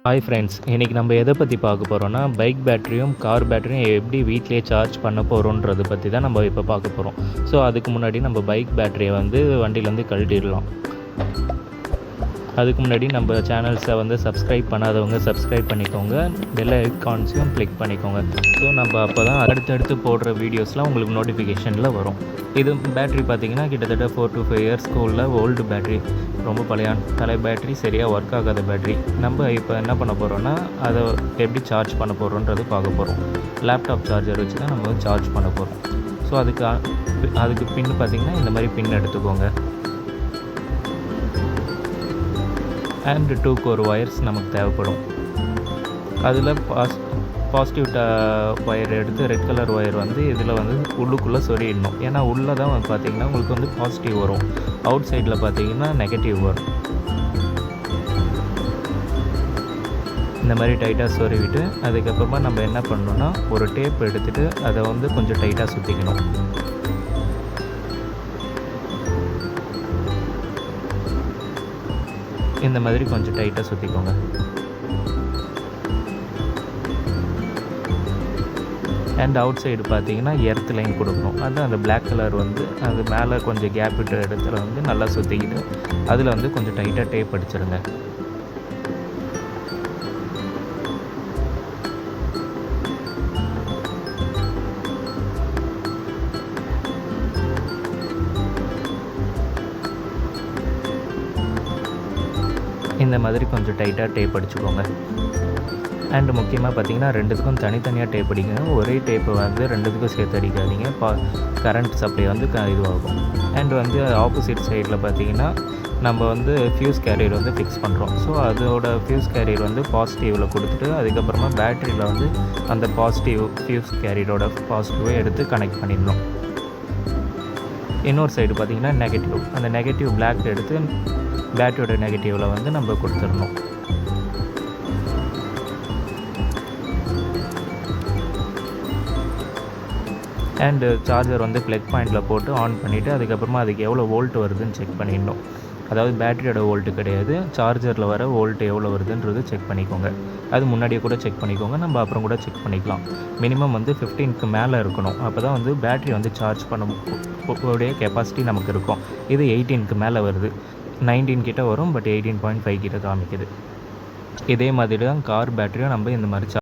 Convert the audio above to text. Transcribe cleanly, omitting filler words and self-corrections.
Hi friends, இன்றைக்கி நம்ம எதை பற்றி பார்க்க போகிறோன்னா பைக் பேட்டரியும் கார் பேட்டரியும் எப்படி வீட்டிலே சார்ஜ் பண்ண போகிறோன்றதை பற்றி தான் நம்ம இப்போ பார்க்க போகிறோம். ஸோ அதுக்கு முன்னாடி நம்ம பைக் பேட்டரியை வண்டியிலேருந்து கழட்டிடலாம். அதுக்கு முன்னாடி நம்ம சேனல்ஸை சப்ஸ்கிரைப் பண்ணாதவங்க சப்ஸ்கிரைப் பண்ணிக்கோங்க, பெல் ஐகான்ஸையும் கிளிக் பண்ணிக்கோங்க. ஸோ நம்ம அப்போ தான் அடுத்தடுத்து போடுற வீடியோஸ்லாம் உங்களுக்கு நோட்டிஃபிகேஷனில் வரும். இது பேட்ரி பார்த்திங்கன்னா கிட்டத்தட்ட 4 to 5 இயர்ஸ்க்கு உள்ள ஓல்டு பேட்ரி, ரொம்ப பழைய பேட்ரி, சரியாக ஒர்க் ஆகாத பேட்ரி. நம்ம இப்போ என்ன பண்ண போகிறோன்னா அதை எப்படி சார்ஜ் பண்ண போகிறோன்றது பார்க்க போகிறோம். லேப்டாப் சார்ஜர் வச்சு தான் நம்ம சார்ஜ் பண்ண போகிறோம். ஸோ அதுக்கு பின் பார்த்திங்கன்னா இந்த மாதிரி பின் எடுத்துக்கோங்க. அண்ட் 2 core ஒயர்ஸ் நமக்கு தேவைப்படும். அதில் பாசிட்டிவ் ஒயர் எடுத்து ரெட் கலர் ஒயர் இதில் உள்ளுக்குள்ளே சொருகிடணும். ஏன்னா உள்ளே தான் பார்த்திங்கன்னா உங்களுக்கு பாசிட்டிவ் வரும், அவுட் சைடில் பார்த்திங்கன்னா நெகட்டிவ் வரும். இந்த மாதிரி டைட்டாக சொருவிட்டு அதுக்கப்புறமா நம்ம என்ன பண்ணணுன்னா ஒரு டேப் எடுத்துகிட்டு அதை கொஞ்சம் டைட்டாக சுற்றிக்கணும். இந்த மாதிரி கொஞ்சம் டைட்டாக சுற்றிக்கோங்க. அண்ட் அவுட் சைடு பார்த்தீங்கன்னா எர்த் லைன் கொடுக்கணும். அது அந்த பிளாக் கலர் அது மேலே கொஞ்சம் கேப் விட்ட இடத்துல நல்லா சுற்றிக்கிட்டு அதில் கொஞ்சம் டைட்டாக டேப் அடிச்சிடுங்க. இந்த மாதிரி கொஞ்சம் டைட்டாக டேப் அடிச்சுக்கோங்க. அண்டு முக்கியமாக பார்த்திங்கன்னா ரெண்டுத்துக்கும் தனித்தனியாக டேப் அடிக்கங்க. ஒரே டேப்பை ரெண்டுத்துக்கும் சேர்த்து அடிக்காதீங்க, கரண்ட் சப்ளை இதுவாகும். அண்டு ஆப்போசிட் சைடில் பார்த்திங்கன்னா நம்ம ஃபியூஸ் கேரியர் ஃபிக்ஸ் பண்ணுறோம். ஸோ அதோட ஃபியூஸ் கேரியர் பாசிட்டிவில் கொடுத்துட்டு அதுக்கப்புறமா பேட்டரியில் அந்த பாசிட்டிவ் ஃபியூஸ் கேரியரோட பாசிட்டிவை எடுத்து கனெக்ட் பண்ணிடணும். இன்னொரு சைடு பார்த்திங்கன்னா நெகட்டிவ், அந்த நெகட்டிவ் பிளாக் எடுத்து பேட்டரியோட நெகட்டிவில் நம்ம கொடுத்துடணும். அண்டு சார்ஜர் ப்ளக் பாயிண்டில் போட்டு ஆன் பண்ணிவிட்டு அதுக்கப்புறமா அதுக்கு எவ்வளோ வோல்ட் வருதுன்னு செக் பண்ணிடணும். அதாவது பேட்டரியோட வோல்ட்டு கிடையாது, சார்ஜரில் வர வோல்ட்டு எவ்வளோ வருதுன்றது செக் பண்ணிக்கோங்க. அது முன்னாடியே கூட செக் பண்ணிக்கோங்க, நம்ம அப்புறம் கூட செக் பண்ணிக்கலாம். மினிமம் 15க்கு மேலே இருக்கணும். அப்போ தான் பேட்டரி சார்ஜ் பண்ணக்கூடிய கெப்பாசிட்டி நமக்கு இருக்கும். இது 18க்கு மேலே வருது, 19 கிட்ட வரும், பட் 18.5 கிட்ட காமிக்குது. இதே மாதிரி தான் கார் பேட்டரியும் நம்ம இந்த மாதிரி